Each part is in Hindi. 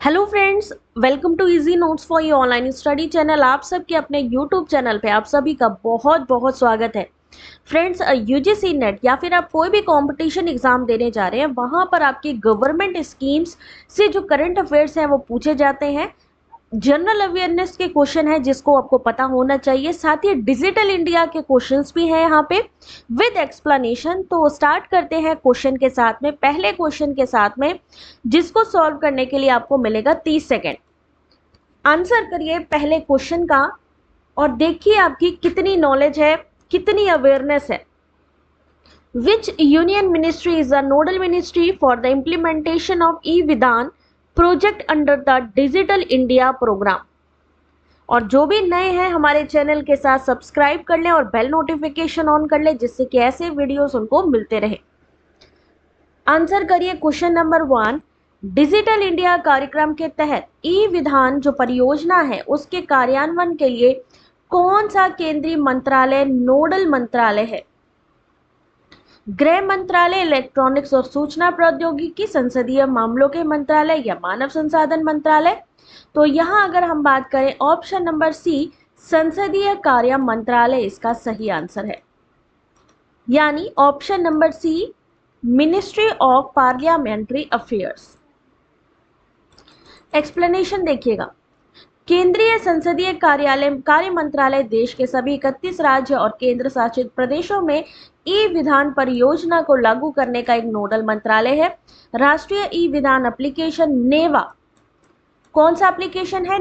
Hello friends, welcome to easy notes for you online study channel. आप सबके अपने यूट्यूब चैनल पे आप सभी का बहुत बहुत स्वागत है। फ्रेंड्स, यूजीसी नेट या फिर आप कोई भी कंपटीशन एग्जाम देने जा रहे हैं, वहां पर आपकी गवर्नमेंट स्कीम्स से जो करंट अफेयर्स हैं वो पूछे जाते हैं। जनरल अवेयरनेस के क्वेश्चन है जिसको आपको पता होना चाहिए, साथ ही डिजिटल इंडिया के क्वेश्चंस भी हैं यहाँ पे विद एक्सप्लेनेशन। तो स्टार्ट करते हैं क्वेश्चन के साथ में, पहले क्वेश्चन के साथ में, जिसको सॉल्व करने के लिए आपको मिलेगा 30 सेकेंड। आंसर करिए पहले क्वेश्चन का और देखिए आपकी कितनी नॉलेज है, कितनी अवेयरनेस है। Which union ministry is the nodal ministry for the implementation of e Vidhan project under the digital India programme. और जो भी नए हैं हमारे चैनल के साथ सब्सक्राइब कर लें और बेल नोटिफिकेशन ऑन कर लें, जिससे कि ऐसे वीडियोस उनको मिलते रहे। आंसर करिए क्वेश्चन नंबर 1। डिजिटल इंडिया कार्यक्रम के तहत ई विधान जो परियोजना है उसके कार्यान्वयन के लिए कौन सा केंद्रीय मंत्रालय नोडल मंत्रालय है? गृह मंत्रालय, इलेक्ट्रॉनिक्स और सूचना प्रौद्योगिकी, संसदीय मामलों के मंत्रालय या मानव संसाधन मंत्रालय? तो यहां अगर हम बात करें ऑप्शन नंबर सी, संसदीय कार्य मंत्रालय इसका सही आंसर है। यानी option number C, ministry of parliamentary affairs. Explanation देखिएगा। केंद्रीय संसदीय कार्य मंत्रालय देश के सभी 31 राज्य और केंद्र शासित प्रदेशों में ई विधान परियोजना को लागू करने का एक नोडल मंत्रालय है। राष्ट्रीय ई विधान एप्लीकेशन नेवा, कौन सा एप्लीकेशन है?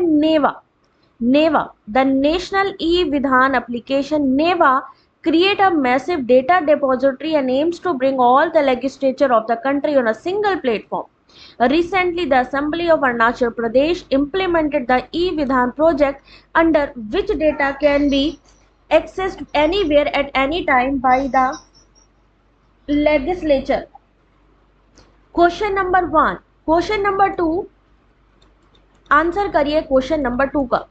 नेवा the national e Vidhan application NeVA create a massive data depository and aims to bring all the legislature of the country on a single platform. Recently, the Assembly of Arunachal Pradesh implemented the e-Vidhan project, under which data can be accessed anywhere at any time by the legislature. Question number 1. Question number 2. Answer करिए क्वेश्चन नंबर 2 का।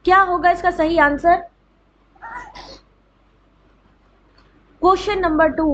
क्या होगा इसका सही आंसर? क्वेश्चन नंबर 2,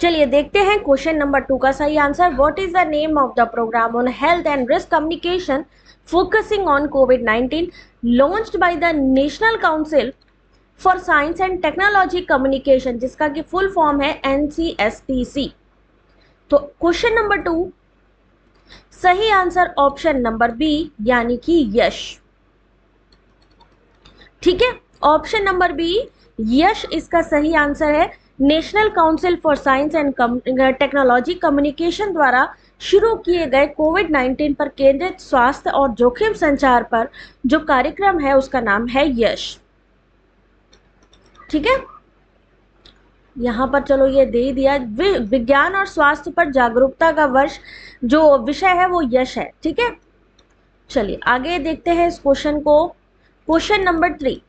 चलिए देखते हैं क्वेश्चन नंबर 2 का सही answer. What is the name of the program on health and risk communication focusing on कोविड-19 launched by the national council for science and technology communication, जिसका कि फुल फॉर्म है NCSTC। तो क्वेश्चन नंबर 2 सही आंसर ऑप्शन नंबर बी, यानी कि यश। ठीक है, ऑप्शन नंबर बी यश इसका सही आंसर है। National council for science and technology communication द्वारा शुरू किए गए कोविड-19 पर केंद्रित स्वास्थ्य और जोखिम संचार पर जो कार्यक्रम है उसका नाम है यश। ठीक है, यहां पर चलो ये दे दिया, विज्ञान और स्वास्थ्य पर जागरूकता का वर्ष जो विषय है वो यश है। ठीक है, चलिए आगे देखते हैं इस क्वेश्चन को। Question number 3।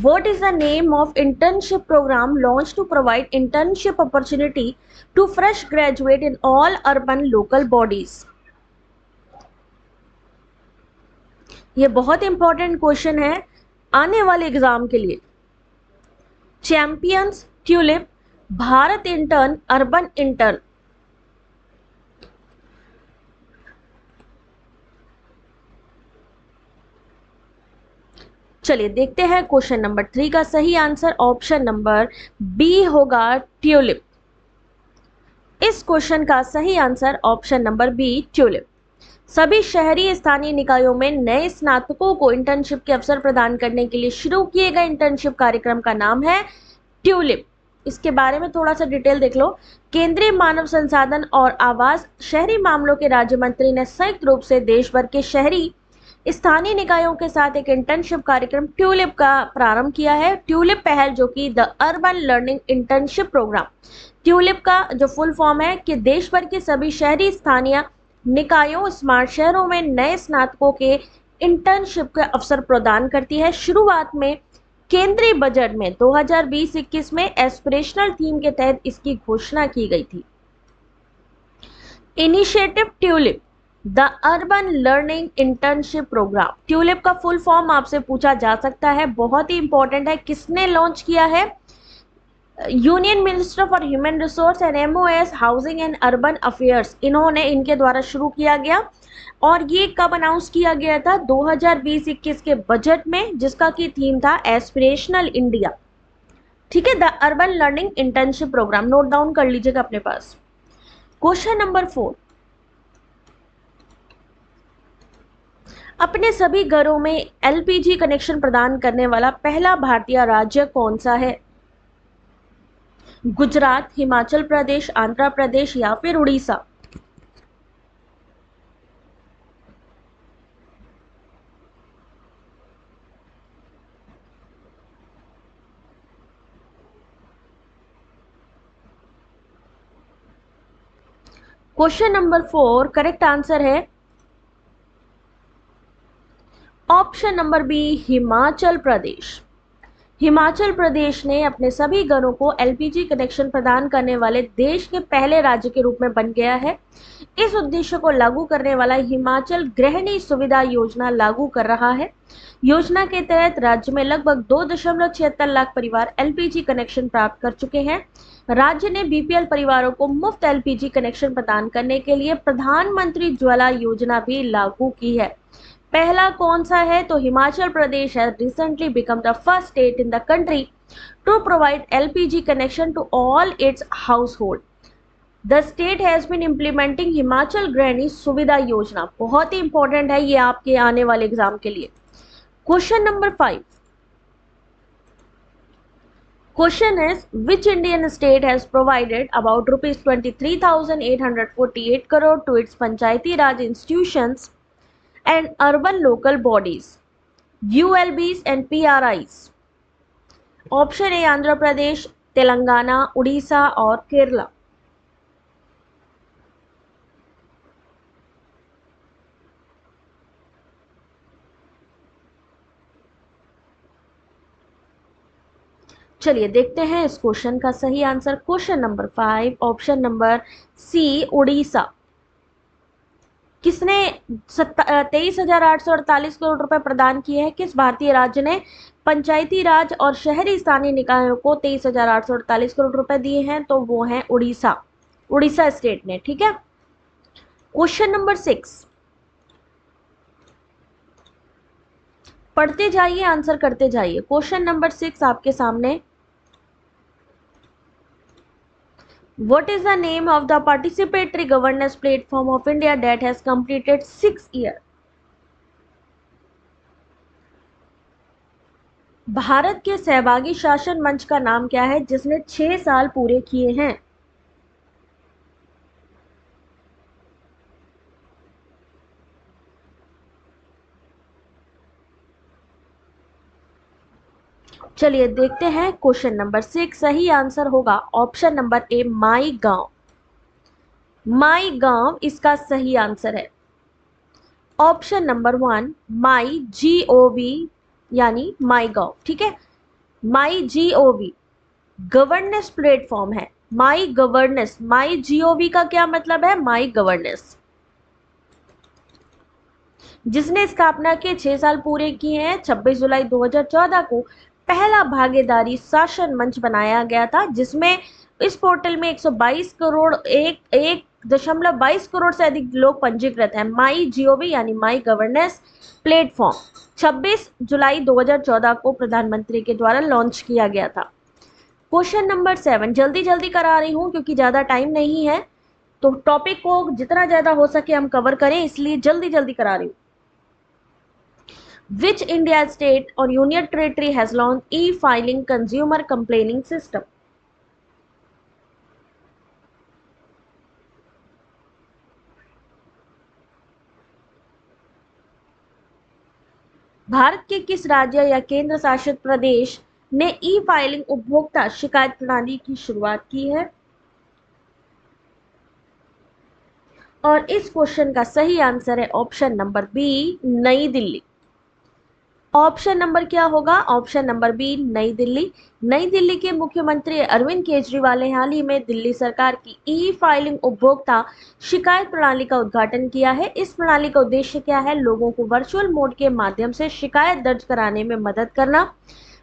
What is the name of internship program launched to provide internship opportunity to fresh graduate in all urban local bodies? ये बहुत इंपॉर्टेंट क्वेश्चन है आने वाले एग्जाम के लिए। Champions, tulip, Bharat intern, urban intern. चलिए देखते हैं क्वेश्चन नंबर 3 का सही आंसर। ऑप्शन नंबर बी होगा ट्यूलिप। इस क्वेश्चन का सही answer option number B tulip. सभी शहरी स्थानीय निकायों में नए स्नातकों को इंटर्नशिप के अवसर प्रदान करने के लिए शुरू किए गए इंटर्नशिप कार्यक्रम का नाम है ट्यूलिप। इसके बारे में थोड़ा सा डिटेल देख लो। केंद्रीय मानव संसाधन और आवास शहरी मामलों के राज्य मंत्री ने संयुक्त रूप से देश भर के शहरी स्थानीय निकायों के साथ एक इंटर्नशिप कार्यक्रम ट्यूलिप का प्रारंभ किया है। ट्यूलिप पहल जो कि the urban learning internship program, tulip का जो फुल फॉर्म है कि देश भर के सभी शहरी स्थानीय निकायों स्मार्ट शहरों में नए स्नातकों के इंटर्नशिप के अवसर प्रदान करती है। शुरुआत में केंद्रीय बजट में 2020-21 में एस्पिरेशनल थीम के तहत इसकी घोषणा की गई थी। Initiative tulip the urban learning internship program, tulip का फुल फॉर्म आपसे पूछा जा सकता है, बहुत ही इंपॉर्टेंट है। किसने लॉन्च किया है? Union minister for human resource and MOS housing and urban affairs, इन्होंने इनके द्वारा शुरू किया गया। और ये कब अनाउंस किया गया था? 2020-21 के बजट में, जिसका की थीम था एस्पिरेशनल इंडिया। ठीक है, the urban learning internship program, note down कर लीजिएगा अपने पास। क्वेश्चन नंबर 4, अपने सभी घरों में एलपीजी कनेक्शन प्रदान करने वाला पहला भारतीय राज्य कौन सा है? गुजरात, हिमाचल प्रदेश, आंध्र प्रदेश या फिर Orissa? Question number 4 correct answer है option number B, Himachal Pradesh. Himachal Pradesh ने अपने सभी घरों को एलपीजी कनेक्शन प्रदान करने वाले देश के पहले राज्य के रूप में बन गया है। इस उद्देश्य को लागू करने वाला हिमाचल गृहिणी सुविधा योजना लागू कर रहा है। योजना के तहत राज्य में लगभग 2.76 लाख परिवार एलपीजी कनेक्शन प्राप्त कर चुके हैं। राज्य ने बीपीएल परिवारों को मुफ्त एलपीजी कनेक्शन प्रदान करने के लिए प्रधानमंत्री ज्वाला योजना भी लागू की है। पहला कौन सा है? तो Himachal Pradesh has recently become the first state in the country to provide LPG connection to all its household. The state has been implementing Himachal गृहिणी सुविधा योजना, बहुत ही इंपॉर्टेंट है ये आपके आने वाले एग्जाम के लिए। Question number 5, question is which Indian state has provided about rupees 23,848 crore to its panchayati raj institutions and urban local bodies, ULBs and PRIs? Option A Andhra Pradesh, Telangana, Orissa और केरला। चलिए देखते हैं इस क्वेश्चन का सही answer. Question number 5 option number C, Orissa. किसने 23,848 करोड़ रुपए प्रदान किए हैं? किस भारतीय राज्य ने पंचायती राज और शहरी स्थानीय निकायों को 23,848 करोड़ रुपए दिए हैं? तो वो है उड़ीसा, उड़ीसा स्टेट ने। ठीक है, क्वेश्चन नंबर 6, पढ़ते जाइए, आंसर करते जाइए। क्वेश्चन नंबर 6 आपके सामने, what is the name of the participatory governance platform of India that has completed 6 years? Bharat के सहभागी शासन मंच का नाम क्या है जिसने 6 साल पूरे किए हैं? चलिए देखते हैं क्वेश्चन नंबर 6, सही आंसर होगा ऑप्शन नंबर ए, माई गांव। माई गांव इसका सही आंसर है। ऑप्शन नंबर 1 माई GOV यानी माई गांव। ठीक है, माई GOV गवर्नेंस प्लेटफॉर्म है। माई गवर्नेंस, माई GOV का क्या मतलब है? माई गवर्नेंस, जिसने स्थापना के 6 साल पूरे किए हैं। 26 जुलाई 2014 को पहला भागीदारी शासन मंच बनाया गया था, जिसमें इस पोर्टल में 122 करोड़ 1.22 करोड़ से अधिक लोग पंजीकृत हैं। माई GOV यानी माई गवर्नेंस प्लेटफॉर्म 26 जुलाई 2014 को प्रधानमंत्री के द्वारा लॉन्च किया गया था। क्वेश्चन नंबर 7, जल्दी जल्दी करा रही हूं क्योंकि ज्यादा टाइम नहीं है, तो टॉपिक को जितना ज्यादा हो सके हम कवर करें, इसलिए जल्दी जल्दी करा रही हूं। Which India state or union territory has launched e-filing consumer complaining system? Bharat के किस राज्य या केंद्र शासित प्रदेश ने ई फाइलिंग उपभोक्ता शिकायत प्रणाली की शुरुआत की है? और इस क्वेश्चन का सही आंसर है ऑप्शन नंबर बी, नई दिल्ली। ऑप्शन नंबर क्या होगा? ऑप्शन नंबर बी, नई दिल्ली। नई दिल्ली के मुख्यमंत्री अरविंद केजरीवाल ने हाल ही में दिल्ली सरकार की ई फाइलिंग उपभोक्ता शिकायत प्रणाली का उद्घाटन किया है। इस प्रणाली का उद्देश्य क्या है? लोगों को वर्चुअल मोड के माध्यम से शिकायत दर्ज कराने में मदद करना।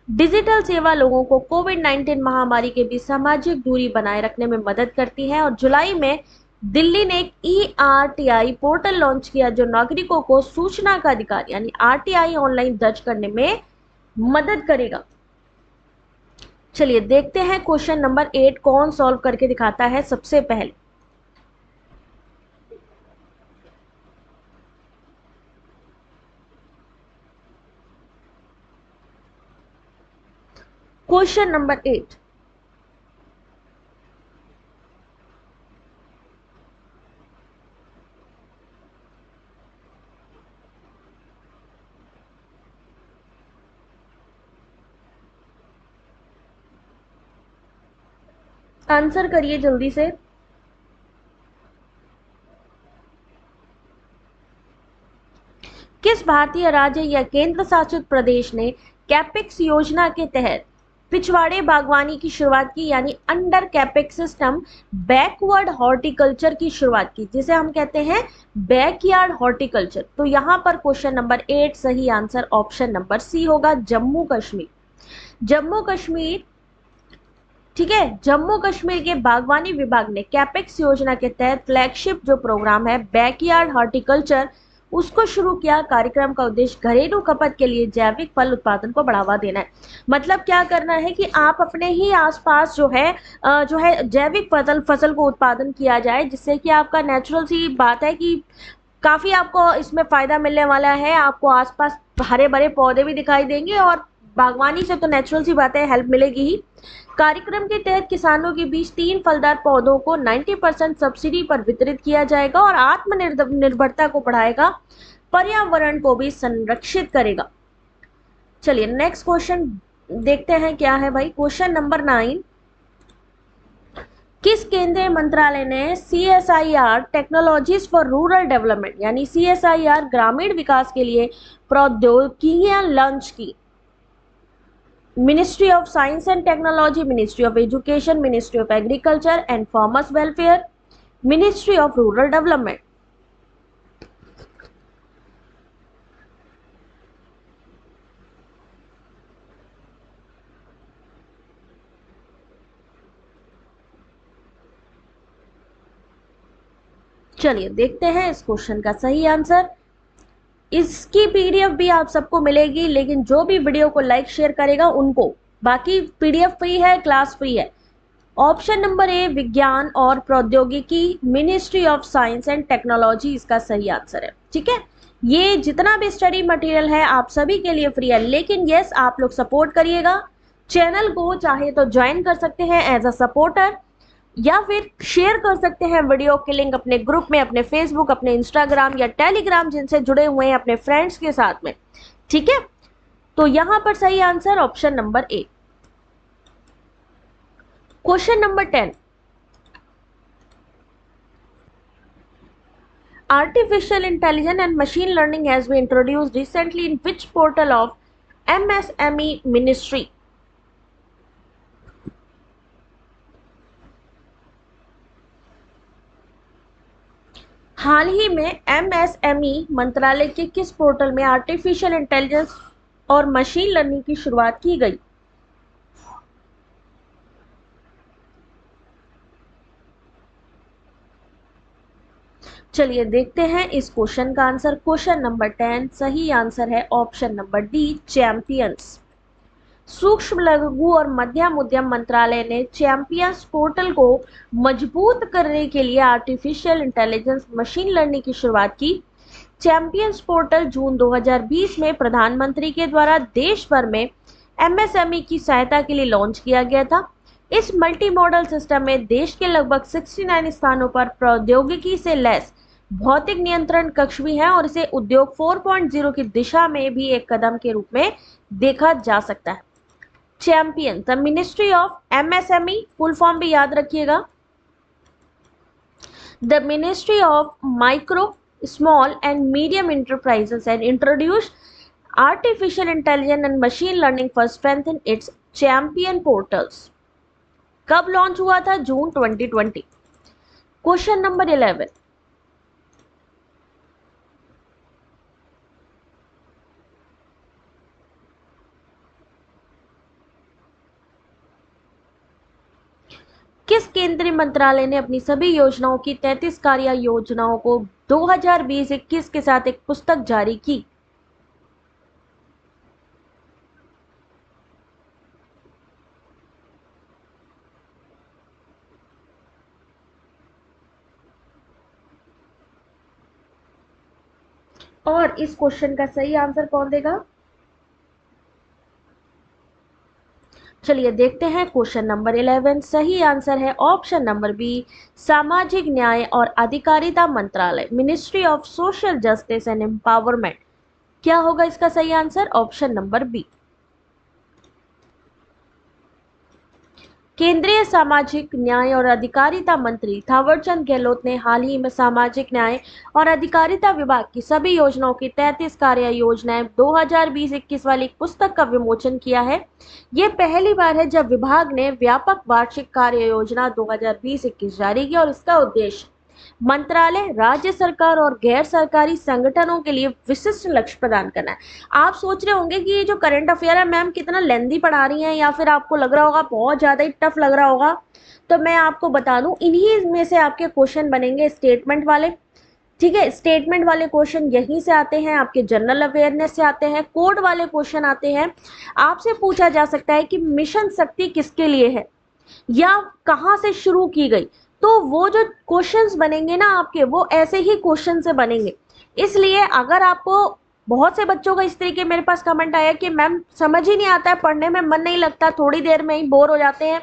डिजिटल सेवा लोगों को कोविड-19 महामारी के बीच सामाजिक दूरी बनाए रखने में मदद करती है। और जुलाई में दिल्ली ने एक ई-आरटीआई पोर्टल लॉन्च किया जो नागरिकों को सूचना का अधिकार यानी आरटीआई ऑनलाइन दर्ज करने में मदद करेगा। चलिए देखते हैं क्वेश्चन नंबर 8 कौन सॉल्व करके दिखाता है सबसे पहले। क्वेश्चन नंबर 8, आंसर करिए जल्दी से। किस भारतीय राज्य या केंद्र शासित प्रदेश ने कैपेक्स योजना के तहत पिछवाड़े बागवानी की शुरुआत की यानी under capex system backward horticulture की शुरुआत की, जिसे हम कहते हैं बैकयार्ड हॉर्टिकल्चर? तो यहां पर क्वेश्चन नंबर 8 सही आंसर ऑप्शन नंबर सी होगा, जम्मू कश्मीर। जम्मू कश्मीर, ठीक है, जम्मू कश्मीर के बागवानी विभाग ने कैपेक्स योजना के तहत फ्लैगशिप जो प्रोग्राम है बैकयार्ड हॉर्टिकल्चर उसको शुरू किया। कार्यक्रम का उद्देश्य घरेलू खपत के लिए जैविक फल उत्पादन को बढ़ावा देना है। मतलब क्या करना है कि आप अपने ही आसपास जो है जैविक फसल को उत्पादन किया जाए, जिससे कि आपका नेचुरल सी बात है कि काफी आपको इसमें फायदा मिलने वाला है। आपको आसपास हरे भरे पौधे भी दिखाई देंगे और बागवानी से तो नेचुरल सी बात है हेल्प मिलेगी ही। कार्यक्रम के तहत किसानों के बीच 3 फलदार पौधों को 90% सब्सिडी पर वितरित किया जाएगा और आत्मनिर्भरता को बढ़ाएगा, पर्यावरण को भी संरक्षित करेगा। चलिए नेक्स्ट क्वेश्चन देखते हैं क्या है भाई। क्वेश्चन नंबर 9, किस केंद्रीय मंत्रालय ने CSIR technologies for rural development यानी CSIR ग्रामीण विकास के लिए प्रौद्योगिकियां लॉन्च की? Ministry of science and technology, ministry of education, ministry of agriculture and farmers welfare, ministry of rural development? चलिए देखते हैं इस क्वेश्चन का सही आंसर। इसकी पीडीएफ भी आप सबको मिलेगी, लेकिन जो भी वीडियो को लाइक शेयर करेगा उनको, बाकी पीडीएफ फ्री है, क्लास फ्री है। ऑप्शन नंबर ए विज्ञान और प्रौद्योगिकी, ministry of science and technology इसका सही आंसर है। ठीक है, ये जितना भी स्टडी मटेरियल है आप सभी के लिए फ्री है, लेकिन यस आप लोग सपोर्ट करिएगा। चैनल को चाहे तो ज्वाइन कर सकते हैं एज अ सपोर्टर, या फिर शेयर कर सकते हैं वीडियो की लिंक अपने ग्रुप में, अपने फेसबुक, अपने इंस्टाग्राम या टेलीग्राम जिनसे जुड़े हुए हैं अपने फ्रेंड्स के साथ में। ठीक है, तो यहां पर सही answer option number A. Question number 10, artificial intelligence and machine learning has been introduced recently in which portal of MSME ministry? हाल ही में MSME मंत्रालय के किस पोर्टल में आर्टिफिशियल इंटेलिजेंस और मशीन लर्निंग की शुरुआत की गई? चलिए देखते हैं इस क्वेश्चन का आंसर। क्वेश्चन नंबर 10 सही आंसर है ऑप्शन नंबर डी, चैंपियंस। सूक्ष्म लघु और मध्यम उद्यम मंत्रालय ने चैंपियंस पोर्टल को मजबूत करने के लिए आर्टिफिशियल इंटेलिजेंस मशीन लर्निंग की शुरुआत की। चैंपियंस पोर्टल जून 2020 में प्रधानमंत्री के द्वारा देश भर में MSME की सहायता के लिए लॉन्च किया गया था। इस मल्टी मॉडल सिस्टम में देश के लगभग 69 स्थानों पर प्रौद्योगिकी से लैस भौतिक नियंत्रण कक्ष भी है और इसे उद्योग 4.0 की दिशा में भी एक कदम के रूप में देखा जा सकता है। Champion, the ministry of MSME, full form भी याद रखिएगा, the ministry of micro, small and medium enterprises and introduce artificial intelligence and machine learning for strengthen its champion portals। कब लॉन्च हुआ था? जून 2020। क्वेश्चन नंबर 11, किस केंद्रीय मंत्रालय ने अपनी सभी योजनाओं की 33 कार्य योजनाओं को 2020-21 के साथ एक पुस्तक जारी की? और इस क्वेश्चन का सही आंसर कौन देगा? चलिए देखते हैं क्वेश्चन नंबर 11। सही आंसर है ऑप्शन नंबर बी, सामाजिक न्याय और अधिकारिता मंत्रालय, ministry of social justice and empowerment. क्या होगा इसका सही आंसर? Option number B. केंद्रीय सामाजिक न्याय और अधिकारिता मंत्री थावरचंद गहलोत ने हाल ही में सामाजिक न्याय और अधिकारिता विभाग की सभी योजनाओं की 33 कार्य योजनाएं 2020-21 वाली पुस्तक का विमोचन किया है। ये पहली बार है जब विभाग ने व्यापक वार्षिक कार्य योजना 2020-21 जारी की और इसका उद्देश्य मंत्रालय, राज्य सरकार और गैर सरकारी संगठनों के लिए विशिष्ट लक्ष्य प्रदान करना है। आप सोच रहे होंगे कि ये जो करंट अफेयर है मैम कितना लेंदी पढ़ा रही हैं, या फिर आपको लग रहा होगा बहुत ज्यादा ही टफ लग रहा होगा। तो मैं आपको बता दूं, इन्हीं में से आपके क्वेश्चन बनेंगे स्टेटमेंट वाले। ठीक है, स्टेटमेंट वाले क्वेश्चन यहीं से आते हैं, आपके जनरल अवेयरनेस से आते हैं, कोड वाले क्वेश्चन आते हैं। आपसे पूछा जा सकता है कि मिशन शक्ति किसके लिए है या कहां से शुरू की गई। तो वो जो क्वेश्चंस बनेंगे ना आपके, वो ऐसे ही क्वेश्चन से बनेंगे। इसलिए अगर आपको, बहुत से बच्चों का इस तरीके मेरे पास कमेंट आया कि मैम समझ ही नहीं आता है, पढ़ने में मन नहीं लगता, थोड़ी देर में ही बोर हो जाते हैं,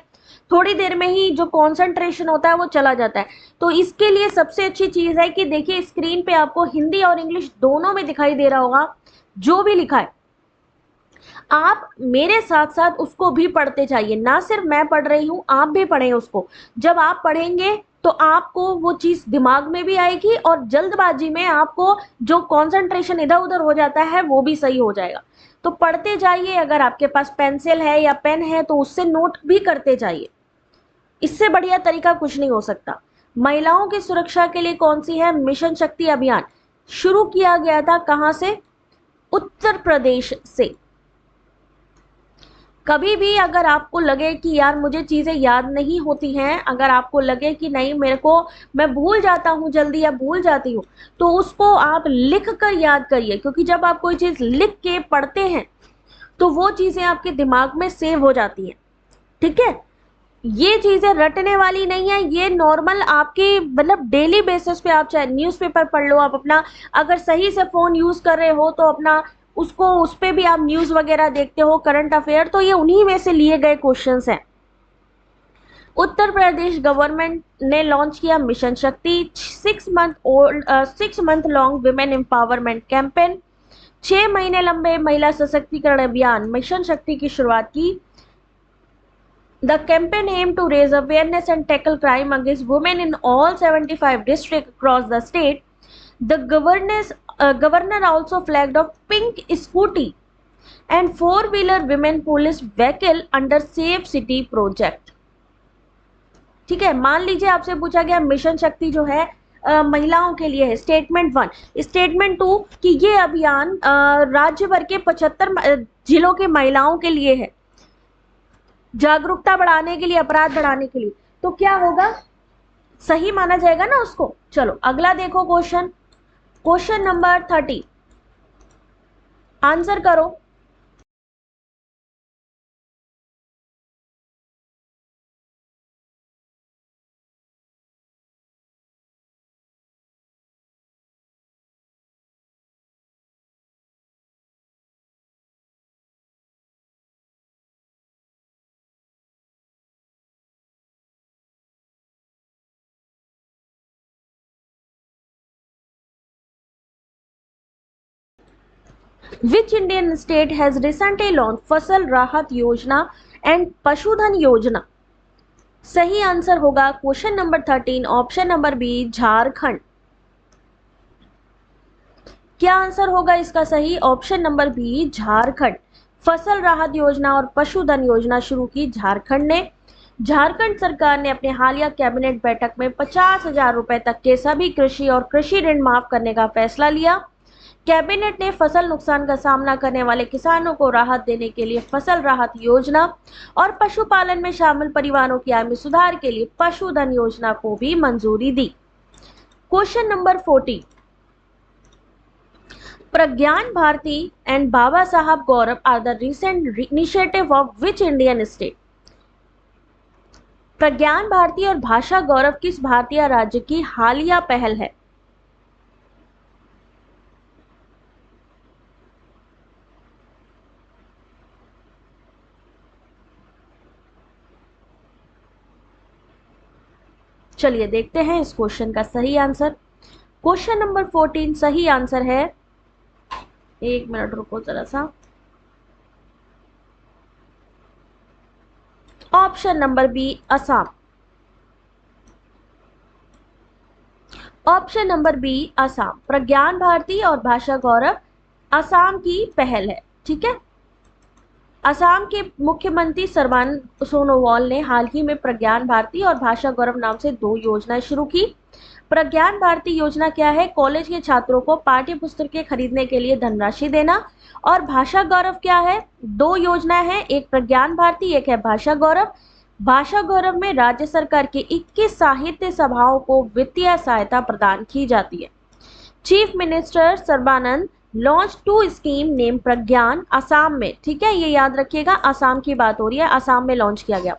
थोड़ी देर में ही जो कंसंट्रेशन होता है वो चला जाता है। तो इसके लिए सबसे अच्छी चीज है कि देखिए स्क्रीन पे आपको हिंदी और इंग्लिश दोनों में दिखाई दे रहा होगा जो भी लिखा है, आप मेरे साथ साथ उसको भी पढ़ते जाइए। ना सिर्फ मैं पढ़ रही हूं, आप भी पढ़ें उसको। जब आप पढ़ेंगे तो आपको वो चीज दिमाग में भी आएगी और जल्दबाजी में आपको जो कंसंट्रेशन इधर उधर हो जाता है वो भी सही हो जाएगा। तो पढ़ते जाइए, अगर आपके पास पेंसिल है या पेन है तो उससे नोट भी करते जाइए। इससे बढ़िया तरीका कुछ नहीं हो सकता। महिलाओं की सुरक्षा के लिए कौन सी है मिशन शक्ति अभियान? शुरू किया गया था कहां से? उत्तर प्रदेश से। कभी भी अगर आपको लगे कि यार मुझे चीजें याद नहीं होती हैं, अगर आपको लगे कि नहीं मेरे को, मैं भूल जाता हूं जल्दी या भूल जाती हूँ, तो उसको आप लिख कर याद करिए, क्योंकि जब आप कोई चीज लिख के पढ़ते हैं तो वो चीजें आपके दिमाग में सेव हो जाती हैं। ठीक है, ये चीजें रटने वाली नहीं है, ये नॉर्मल आपकी मतलब डेली बेसिस पे, आप चाहे न्यूज़पेपर पढ़ लो, आप अपना अगर सही से फोन यूज कर रहे हो तो अपना उसको, उस पे भी आप न्यूज वगैरह देखते हो, करंट अफेयर, तो ये उन्हीं में से लिए गए क्वेश्चंस हैं। उत्तर प्रदेश गवर्नमेंट ने लॉन्च किया मिशन शक्ति, 6 month long women empowerment campaign, 6 महीने लंबे महिला सशक्तिकरण अभियान मिशन शक्ति की शुरुआत की। The campaign aimed to raise awareness and tackle crime against women in all 75 districts across the state. The governor also flagged a pink scooty and four-wheeler women police vehicle under Safe City project. ठीक है, मान लीजिए आपसे पूछा गया मिशन शक्ति जो है महिलाओं के लिए है, स्टेटमेंट 1। स्टेटमेंट 2 कि ये अभियान राज्य भर के 75 जिलों के महिलाओं के लिए है, जागरूकता बढ़ाने के लिए, अपराध बढ़ाने के लिए। तो क्या होगा? सही माना जाएगा ना उसको। चलो अगला देखो क्वेश्चन, क्वेश्चन नंबर 30, आंसर करो। Which Indian state has recently launch Fasal Rahat Yojana and Pashudhan Yojana? सही आंसर होगा question number 13 option number B Jharkhand. क्या आंसर होगा इसका सही? Option number B Jharkhand. Fasal Rahat योजना और पशुधन योजना शुरू की झारखंड ने। झारखंड सरकार ने अपने हालिया कैबिनेट बैठक में 50,000 रुपए तक के सभी कृषि और कृषि ऋण माफ करने का फैसला लिया। कैबिनेट ने फसल नुकसान का सामना करने वाले किसानों को राहत देने के लिए फसल राहत योजना और पशुपालन में शामिल परिवारों की आय में सुधार के लिए पशुधन योजना को भी मंजूरी दी। Question number 14, Pragyan Bharati and Baba Saheb Gaurav are the recent initiative of which Indian state? Pragyan Bharati और भाषा गौरव किस भारतीय राज्य की हालिया पहल है? चलिए देखते हैं इस क्वेश्चन का सही आंसर। क्वेश्चन नंबर 14 सही आंसर है, एक मिनट रुको जरा सा, option number B Assam. Option number B Assam. Pragyan Bharati और भाषा गौरव असम की पहल है, ठीक है। असम के मुख्यमंत्री सर्बानंद सोनोवाल ने हाल ही में प्रज्ञान भारती और भाषा गौरव नाम से 2 योजनाएं शुरू की। प्रज्ञान भारती योजना क्या है? कॉलेज के छात्रों को पाठ्य पुस्तकें खरीदने के लिए धनराशि देना। और भाषा गौरव क्या है? 2 योजनाएं हैं, एक प्रज्ञान भारती, एक है भाषा गौरव। भाषा गौरव में राज्य सरकार की 21 साहित्य सभाओं को वित्तीय सहायता प्रदान की जाती है। Chief minister Sarbananda launch 2 scheme name Pragyan Assam में, ठीक है, ये याद रखिएगा, असम की बात हो रही है, असम में लॉन्च किया गया।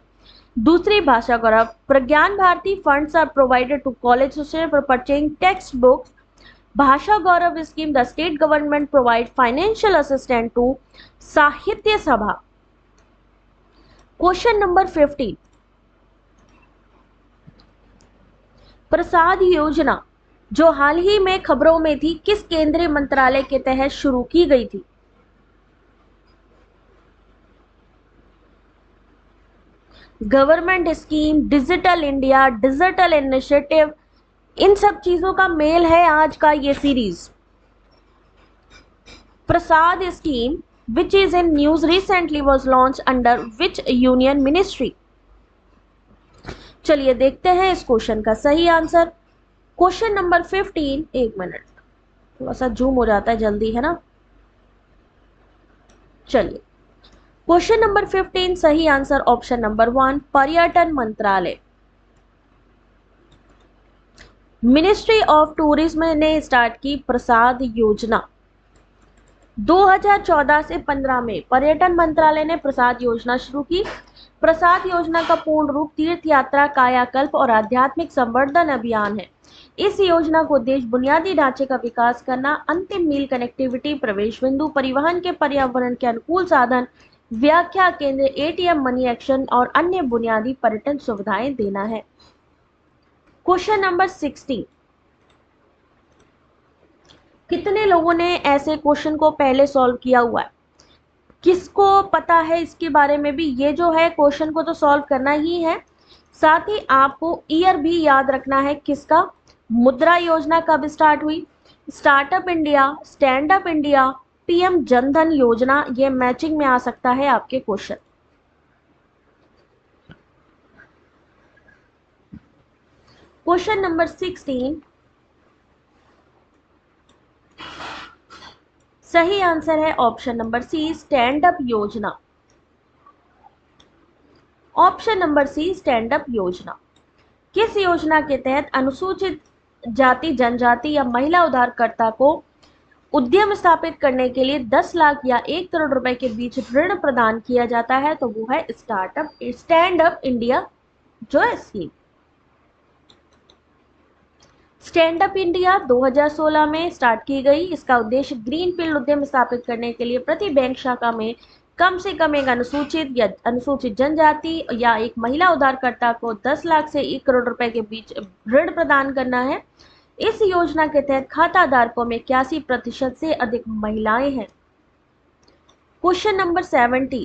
दूसरी Bhasha Gaurav, Pragyan Bharati funds are provided to college for purchasing text books. Bhasha Gaurav scheme the state government provide financial assistant to Sahitya Sabha. Question number 15, प्रसाद योजना जो हाल ही में खबरों में थी किस केंद्रीय मंत्रालय के तहत शुरू की गई थी? Government scheme, digital India, digital initiative, इन सब चीजों का मेल है आज का ये series. Prasad scheme which is in news recently was launched under which union ministry? चलिए देखते हैं इस क्वेश्चन का सही आंसर। क्वेश्चन नंबर 15, एक मिनट, थोड़ा सा जूम हो जाता है जल्दी, है ना। चलिए क्वेश्चन नंबर 15 सही आंसर ऑप्शन नंबर 1 पर्यटन मंत्रालय। मिनिस्ट्री ऑफ टूरिज्म ने स्टार्ट की प्रसाद योजना। 2014 से 15 में पर्यटन मंत्रालय ने प्रसाद योजना शुरू की। प्रसाद योजना का पूर्ण रूप तीर्थ यात्रा, कायाकल्प और आध्यात्मिक संवर्धन अभियान है। इस योजना को उद्देश्य बुनियादी ढांचे का विकास करना, अंतिम मील कनेक्टिविटी, प्रवेश बिंदु, परिवहन के पर्यावरण के अनुकूल साधन, व्याख्या केंद्र, एटीएम, मनी एक्शन और अन्य बुनियादी पर्यटन सुविधाएं देना है। क्वेश्चन नंबर 16, कितने लोगों ने ऐसे क्वेश्चन को पहले सॉल्व किया हुआ है? किसको पता है इसके बारे में भी? ये जो है क्वेश्चन को तो सॉल्व करना ही है, साथ ही आपको ईयर भी याद रखना है किसका। मुद्रा योजना कब स्टार्ट हुई? Startup India, stand up India, PM Jan Dhan योजना, ये मैचिंग में आ सकता है आपके क्वेश्चन। क्वेश्चन नंबर 16 सही आंसर है option number C stand up योजना। Option number C stand up योजना। किस योजना के तहत अनुसूचित जाति, जनजाति या महिला उधारकर्ता को उद्यम स्थापित करने के लिए 10 लाख या 1 करोड़ रुपए के बीच ऋण प्रदान किया जाता है? तो वो है स्टैंड अप इंडिया जो है स्कीम। स्टैंड अप इंडिया 2016 में स्टार्ट की गई। इसका उद्देश्य ग्रीनफील्ड उद्यम स्थापित करने के लिए प्रति बैंक शाखा में कम से कम एक अनुसूचित जनजाति या एक महिला उधारकर्ता को 10 लाख से 1 करोड़ रुपए के बीच ऋण प्रदान करना है। इस योजना के तहत खाता धारकों में 81% से अधिक महिलाएं हैं। Question number 70,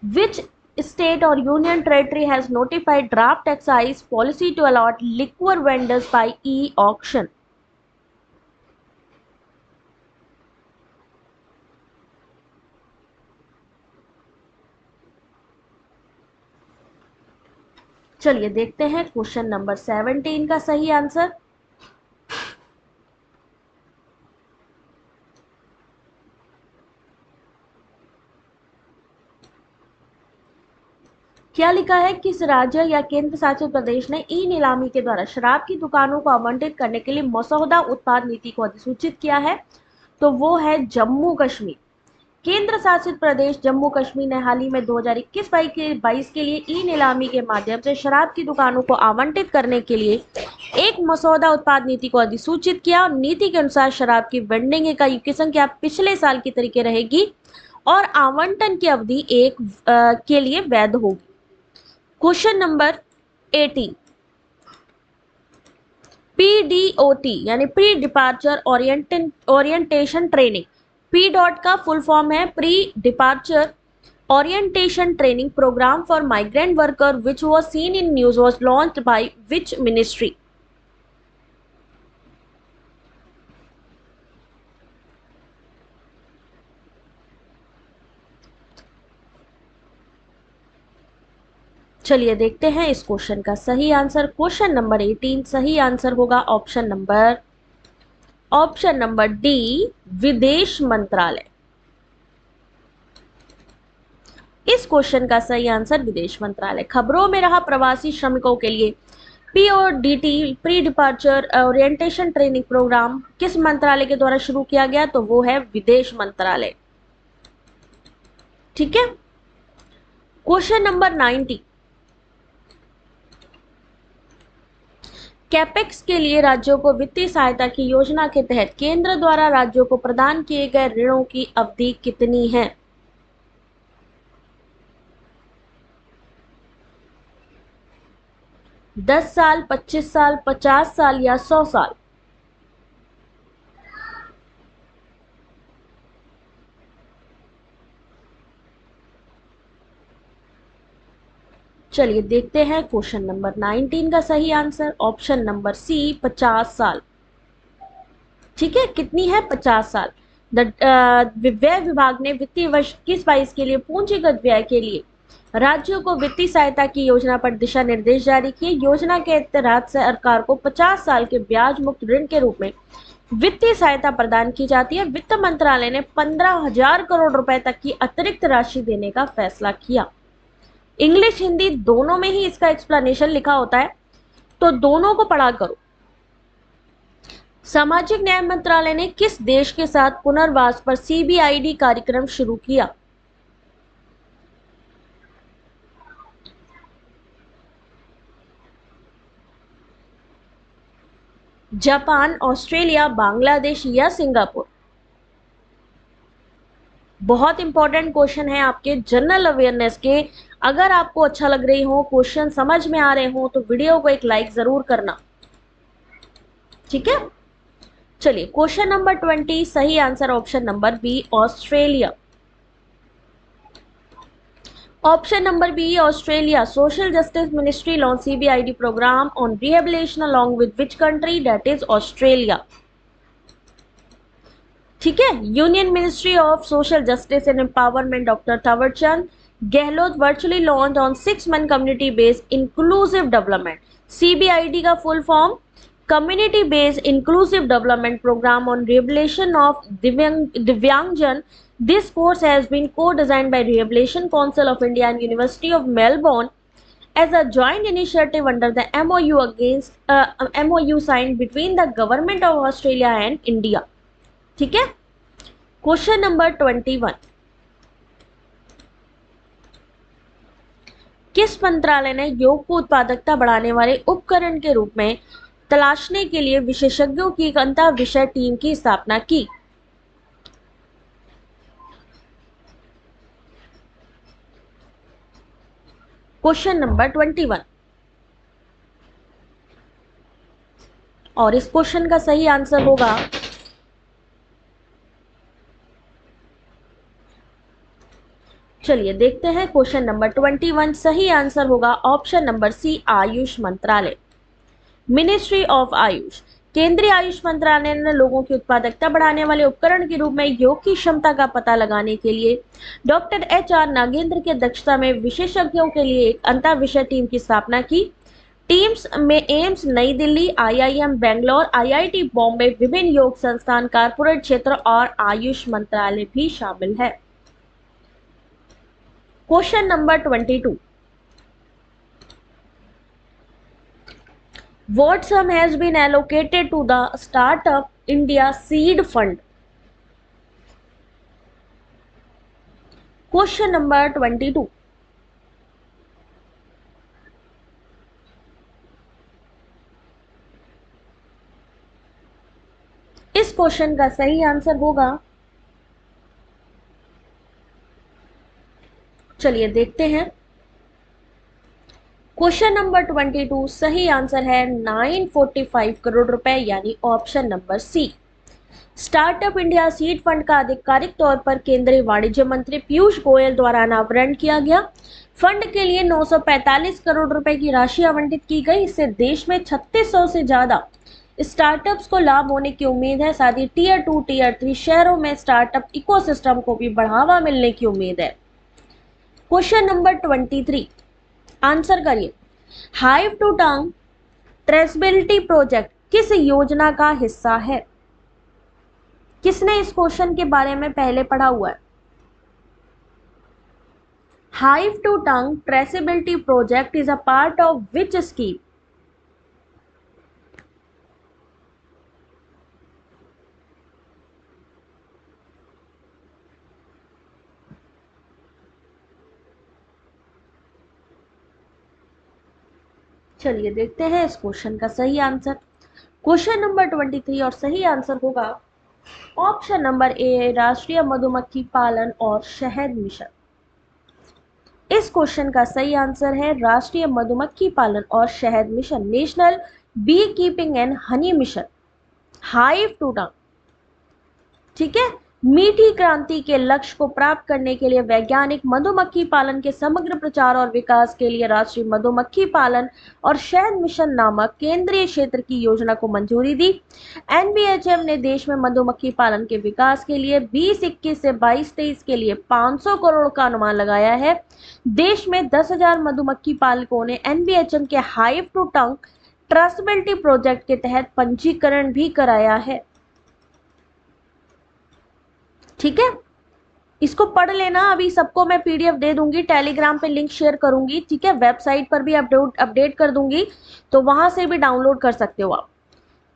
which state or union territory has notified draft excise policy to allot liquor vendors by e-auction? चलिए देखते हैं क्वेश्चन नंबर 17 का सही आंसर। क्या लिखा है, किस राज्य या केंद्र शासित प्रदेश ने ई नीलामी के द्वारा शराब की दुकानों को आवंटित करने के लिए मसौदा उत्पाद नीति को अधिसूचित किया है? तो वो है जम्मू कश्मीर। केंद्र शासित प्रदेश जम्मू कश्मीर ने हाल ही में 2021-22 के लिए ई नीलामी के माध्यम से शराब की दुकानों को आवंटित करने के लिए एक मसौदा उत्पाद नीति को अधिसूचित किया। नीति के अनुसार शराब की वेंडिंग इकाई की संख्या पिछले साल की तरीके रहेगी और आवंटन की अवधि के लिए वैध होगी। क्वेश्चन नंबर 18, पीडीओटी यानी pre departure orientation training, P dot का फुल फॉर्म है pre departure orientation training programme for migrant worker which was seen in news was launched by which ministry? चलिए देखते हैं इस क्वेश्चन का सही आंसर। क्वेश्चन नंबर 18 सही आंसर होगा ऑप्शन नंबर डी, विदेश मंत्रालय। इस क्वेश्चन का सही आंसर विदेश मंत्रालय। खबरों में रहा प्रवासी श्रमिकों के लिए PODT pre departure orientation training programme किस मंत्रालय के द्वारा शुरू किया गया? तो वो है विदेश मंत्रालय। ठीक है। क्वेश्चन नंबर 90, कैपेक्स के लिए राज्यों को वित्तीय सहायता की योजना के तहत केंद्र द्वारा राज्यों को प्रदान किए गए ऋणों की अवधि कितनी है? दस साल, 25 साल, 50 साल या 100 साल? चलिए देखते हैं क्वेश्चन नंबर 19 का सही आंसर। ऑप्शन नंबर सी, 50 साल। ठीक है, कितनी है? 50 साल। व्यय विभाग ने वित्तीय वर्ष 21-22 के लिए पूंजीगत व्यय के लिए राज्यों को वित्तीय सहायता की योजना पर दिशा निर्देश जारी किए। योजना के तहत सरकार को 50 साल के ब्याज मुक्त ऋण के रूप में वित्तीय सहायता प्रदान की जाती है। वित्त मंत्रालय ने 15,000 करोड़ रुपए तक की अतिरिक्त राशि देने का फैसला किया। इंग्लिश हिंदी दोनों में ही इसका एक्सप्लेनेशन लिखा होता है, तो दोनों को पढ़ा करो। सामाजिक न्याय मंत्रालय ने किस देश के साथ पुनर्वास पर सीबीआईडी कार्यक्रम शुरू किया? जापान, ऑस्ट्रेलिया, बांग्लादेश या सिंगापुर? बहुत इंपॉर्टेंट क्वेश्चन है आपके जनरल अवेयरनेस के। अगर आपको अच्छा लग रही हो, क्वेश्चन समझ में आ रहे हो, तो वीडियो को एक लाइक जरूर करना। ठीक है। चलिए क्वेश्चन नंबर 20 सही answer option number B, Australia. Option number B, Australia. Social justice ministry launch CBID programme on rehabilitation along with which country? That is Australia. ठीक है। Union ministry of social justice and empowerment doctor Thawarchand Gehlot virtually launch on 6 month community based inclusive development. CBID का full form community based inclusive development programme on rehabilitation of divyangjan. This course has been co-designed by Rehabilitation Council of India and University of Melbourne as a joint initiative under the MOU signed between the Government of Australia and India. ठीक है। क्वेश्चन नंबर 21, किस मंत्रालय ने योग को उत्पादकता बढ़ाने वाले उपकरण के रूप में तलाशने के लिए विशेषज्ञों की एक अंतर विषय टीम की स्थापना की? क्वेश्चन नंबर 21, और इस क्वेश्चन का सही आंसर होगा चलिए देखते हैं क्वेश्चन नंबर 21। सही आंसर होगा ऑप्शन नंबर सी, आयुष मंत्रालय, मिनिस्ट्री ऑफ आयुष। केंद्रीय आयुष मंत्रालय ने लोगों की उत्पादकता बढ़ाने वाले उपकरण के रूप में योग की क्षमता का पता लगाने के लिए डॉक्टर HR नागेंद्र की अध्यक्षता में विशेषज्ञों के लिए एक अंतर विषय टीम की स्थापना की। टीम्स में एम्स नई दिल्ली, IIM बेंगलोर, IIT बॉम्बे, विभिन्न योग संस्थान, कारपोरेट क्षेत्र और आयुष मंत्रालय भी शामिल है। Question number 22। What sum has been allocated to the Startup India Seed Fund? Question number 22. इस क्वेश्चन का सही आंसर होगा, चलिए देखते हैं। क्वेश्चन नंबर 22 सही आंसर है 945 करोड़ रुपए, यानी option number C. Startup India seed fund का आधिकारिक तौर पर केंद्रीय वाणिज्य मंत्री पीयूष गोयल द्वारा अनावरण किया गया। फंड के लिए 945 करोड़ रुपए की राशि आवंटित की गई। इससे देश में 3600 से ज्यादा स्टार्टअप्स को लाभ होने की उम्मीद है। साथ ही टियर 2, टियर 3 शहरों में स्टार्टअप इकोसिस्टम को भी बढ़ावा मिलने की उम्मीद है। क्वेश्चन नंबर 23 आंसर करिए। Hive to tongue traceability project किस योजना का हिस्सा है? किसने इस क्वेश्चन के बारे में पहले पढ़ा हुआ है? Hive to tongue traceability project is a part of which scheme? चलिए देखते हैं इस क्वेश्चन का सही आंसर। क्वेश्चन नंबर 23 और सही आंसर होगा ऑप्शन नंबर ए, राष्ट्रीय मधुमक्खी पालन और शहद मिशन। इस क्वेश्चन का सही आंसर है राष्ट्रीय मधुमक्खी पालन और शहद mission, national bee keeping and honey mission, hive to tongue. ठीक है, मीठी क्रांति के लक्ष्य को प्राप्त करने के लिए वैज्ञानिक मधुमक्खी पालन के समग्र प्रचार और विकास के लिए राष्ट्रीय मधुमक्खी पालन और शहद मिशन नामक केंद्रीय क्षेत्र की योजना को मंजूरी दी। NBHM ने देश में मधुमक्खी पालन के विकास के लिए 2021 से 22-23 के लिए 500 करोड़ का अनुमान लगाया है। देश में 10,000 मधुमक्खी पालकों ने NBHM के hive to tongue traceability project के तहत पंजीकरण भी कराया है। ठीक है, इसको पढ़ लेना। अभी सबको मैं PDF दे दूंगी, टेलीग्राम पे लिंक शेयर करूंगी। ठीक है, वेबसाइट पर भी अपडेट कर दूंगी, तो वहां से भी डाउनलोड कर सकते हो आप।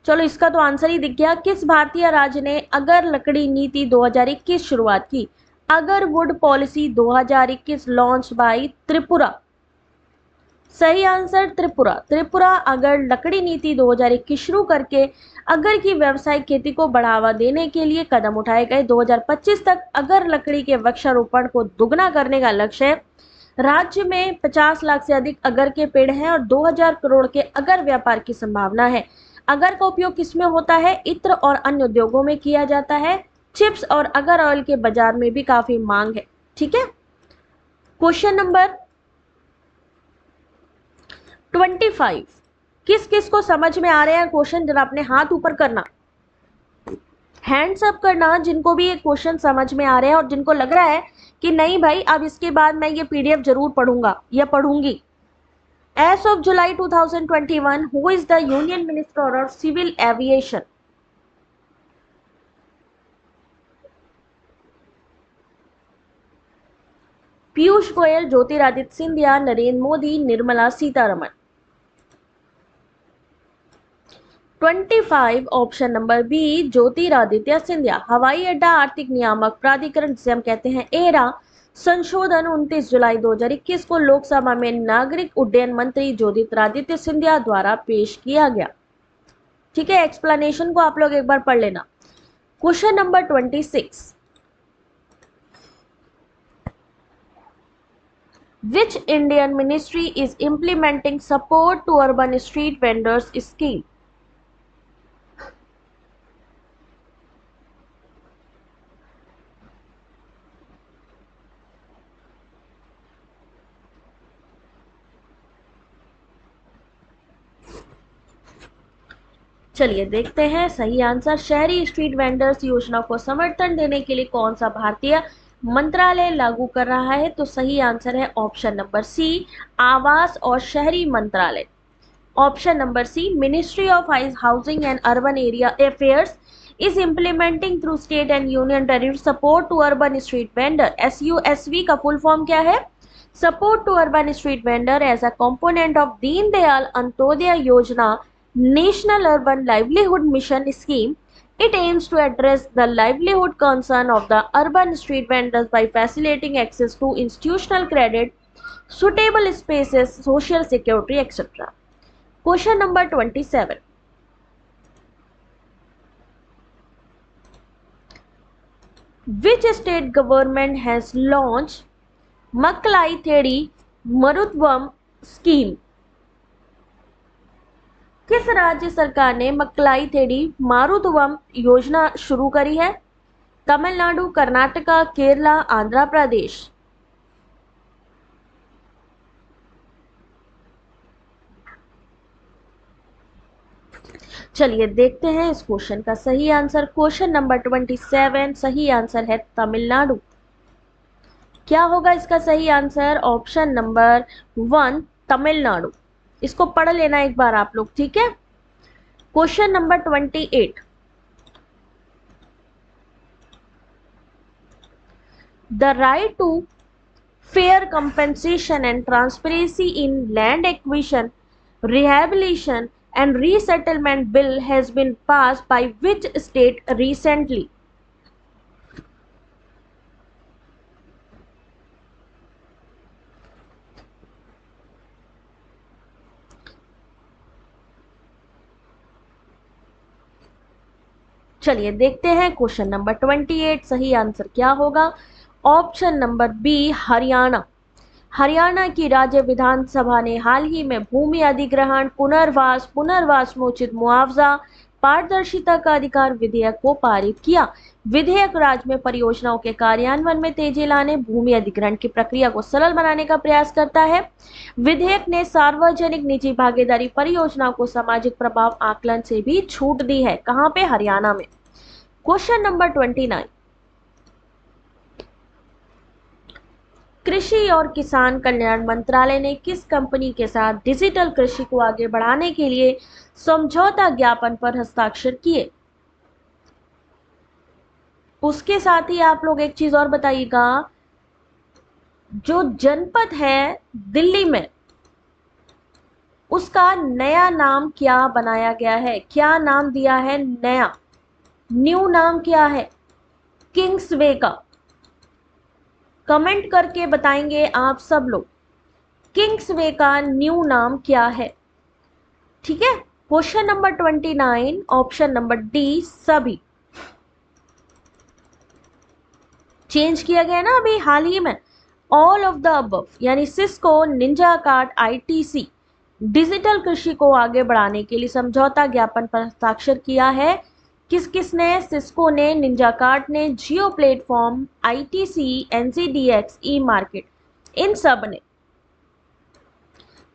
चलो, इसका तो आंसर ही दिख गया। किस भारतीय राज्य ने अगर लकड़ी नीति 2021 शुरुआत की? अगर would policy 2021 launch by Tripura. सही आंसर त्रिपुरा। त्रिपुरा अगर लकड़ी नीति 2021 शुरू करके अगर की व्यावसायिक खेती को बढ़ावा देने के लिए कदम उठाए गए। 2025 तक अगर लकड़ी के वृक्षारोपण को दुगना करने का लक्ष्य है। राज्य में 50 लाख से अधिक अगर के पेड़ हैं और 2000 करोड़ के अगर व्यापार की संभावना है। अगर का उपयोग किसमें होता है? इत्र और अन्य उद्योगों में किया जाता है। चिप्स और अगर ऑयल के बाजार में भी काफी मांग है। ठीक है, क्वेश्चन नंबर 25 किस किस को समझ में आ रहे हैं क्वेश्चन? जरा अपने हाथ ऊपर करना, हैंड्स अप करना जिनको भी ये क्वेश्चन समझ में आ रहे हैं और जिनको लग रहा है कि नहीं भाई अब इसके बाद मैं ये PDF जरूर पढ़ूंगा या पढ़ूंगी। As of July 2021, who is the Union Minister of Civil Aviation? Piyush Goyal, Jyotiraditya Scindia, Narendra Modi, Nirmala Sitharaman. 25 option number B, Jyotiraditya Scindia. हवाई अड्डा आर्थिक नियामक प्राधिकरण जिसे हम कहते हैं एरा संशोधन 29 जुलाई 2021 को लोकसभा में नागरिक उड्डयन मंत्री ज्योतिरादित्य सिंधिया द्वारा पेश किया गया। ठीक है, एक्सप्लेनेशन को आप लोग एक बार पढ़ लेना। Question number 26, which Indian ministry is implementing support to urban street vendors scheme? चलिए देखते हैं सही आंसर। शहरी स्ट्रीट वेंडर्स योजना को समर्थन देने के लिए कौन सा भारतीय मंत्रालय लागू कर रहा है? तो सही आंसर है ऑप्शन नंबर सी, आवास और शहरी मंत्रालय। Option number C, ministry of housing and urban area affairs is implementing through state and union territory support to urban street vendor। SUSV का फुल फॉर्म क्या है? Support to urban street vendor as a component of Deen Dayal Antyodaya Yojana National Urban Livelihood Mission Scheme। It aims to address the livelihood concern of the urban street vendors by facilitating access to institutional credit, suitable spaces, social security, etc. Question number 27. Which state government has launched Maklai Thedi Marutvam scheme? किस राज्य सरकार ने मक्लाई थेड़ी मारुतवम योजना शुरू करी है? तमिलनाडु, कर्नाटका, केरला, आंध्र प्रदेश। चलिए देखते हैं इस क्वेश्चन का सही आंसर। क्वेश्चन नंबर 27, सही आंसर है तमिलनाडु। क्या होगा इसका सही आंसर? Option number 1 Tamil Nadu. इसको पढ़ लेना एक बार आप लोग, ठीक है। Question number 28, the right to fair compensation and transparency in land acquisition, rehabilitation and resettlement bill has been passed by which state recently? चलिए देखते हैं क्वेश्चन नंबर 28, सही आंसर क्या होगा? Option number B Haryana. Haryana की राज्य विधानसभा ने हाल ही में भूमि अधिग्रहण, पुनर्वास में उचित मुआवजा, पारदर्शिता का अधिकार विधेयक को पारित किया। विधेयक राज्य में परियोजनाओं के कार्यान्वयन में तेजी लाने, भूमि अधिग्रहण की प्रक्रिया को सरल बनाने का प्रयास करता है। विधेयक ने सार्वजनिक निजी भागीदारी परियोजनाओं को सामाजिक प्रभाव आकलन से भी छूट दी है। कहां पे? हरियाणा में। क्वेश्चन नंबर 29, कृषि और किसान कल्याण मंत्रालय ने किस कंपनी के साथ डिजिटल कृषि को आगे बढ़ाने के लिए समझौता ज्ञापन पर हस्ताक्षर किए? उसके साथ ही आप लोग एक चीज और बताइएगा, जो जनपद है दिल्ली में, उसका नया नाम क्या बनाया गया है? क्या नाम दिया है नया? न्यू नाम क्या है किंग्सवे का? कमेंट करके बताएंगे आप सब लोग, किंग्सवे का न्यू नाम क्या है? ठीक है। Question number 29, option number D सभी। चेंज किया गया ना अभी हाल ही में। ऑल ऑफ द अबव यानी Cisco, Ninja card, ITC digital कृषि को आगे बढ़ाने के लिए समझौता ज्ञापन पर हस्ताक्षर किया है। किस किसने? सिस्को ने, निंजा कार्ड ने, जियो प्लेटफॉर्म, आईटीसी, एनसीडीएक्स, ई मार्केट, इन सब ने।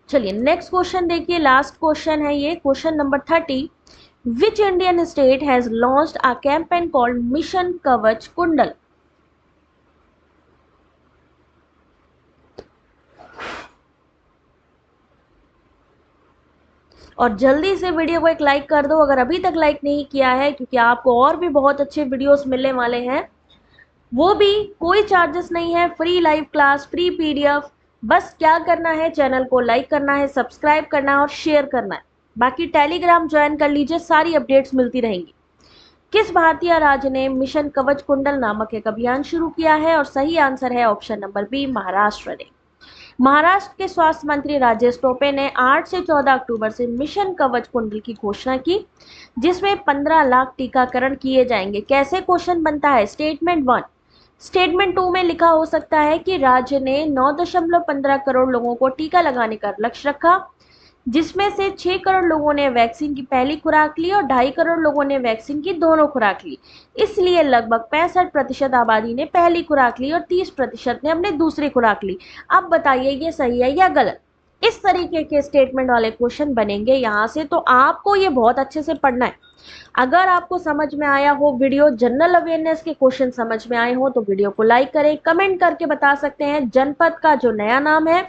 चलिए नेक्स्ट क्वेश्चन देखिए, लास्ट क्वेश्चन है ये, question number 30। Which Indian state has launched a campaign called mission कवच कुंडल? और जल्दी से वीडियो को एक लाइक कर दो अगर अभी तक लाइक नहीं किया है, क्योंकि आपको और भी बहुत अच्छे वीडियोस मिलने वाले हैं। वो भी कोई चार्जेस नहीं है, free live class, free PDF. बस क्या करना है, चैनल को लाइक करना है, सब्सक्राइब करना है और शेयर करना है। बाकी टेलीग्राम ज्वाइन कर लीजिए, सारी अपडेट्स मिलती रहेंगी। किस भारतीय राज्य ने मिशन कवच कुंडल नामक एक अभियान शुरू किया है? और सही आंसर है ऑप्शन नंबर बी महाराष्ट्र ने। महाराष्ट्र के स्वास्थ्य मंत्री राजेश टोपे ने 8 से 14 अक्टूबर से मिशन कवच कुंडल की घोषणा की, जिसमें 15 लाख टीकाकरण किए जाएंगे। कैसे क्वेश्चन बनता है? स्टेटमेंट 1, स्टेटमेंट 2 में लिखा हो सकता है कि राज्य ने 9.15 करोड़ लोगों को टीका लगाने का लक्ष्य रखा, जिसमें से 6 करोड़ लोगों ने वैक्सीन की पहली खुराक ली और 2.5 करोड़ लोगों ने वैक्सीन की दोनों खुराक ली। इसलिए लगभग 65% आबादी ने पहली खुराक ली और 30% ने अपने दूसरी खुराक ली। अब बताइए ये सही है या गलत? इस तरीके के स्टेटमेंट वाले क्वेश्चन बनेंगे यहाँ से। तो आपको ये बहुत अच्छे से पढ़ना है। अगर आपको समझ में आया हो वीडियो, जनरल अवेयरनेस के क्वेश्चन समझ में आए हो, तो वीडियो को लाइक करें, कमेंट करके बता सकते हैं जनपद का जो नया नाम है।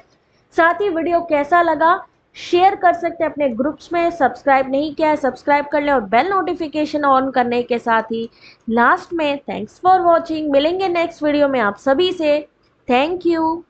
साथ ही वीडियो कैसा लगा शेयर कर सकते हैं अपने ग्रुप्स में। सब्सक्राइब नहीं किया है सब्सक्राइब कर लें और बेल नोटिफिकेशन ऑन करने के साथ ही लास्ट में थैंक्स फॉर वॉचिंग। मिलेंगे नेक्स्ट वीडियो में आप सभी से। Thank you.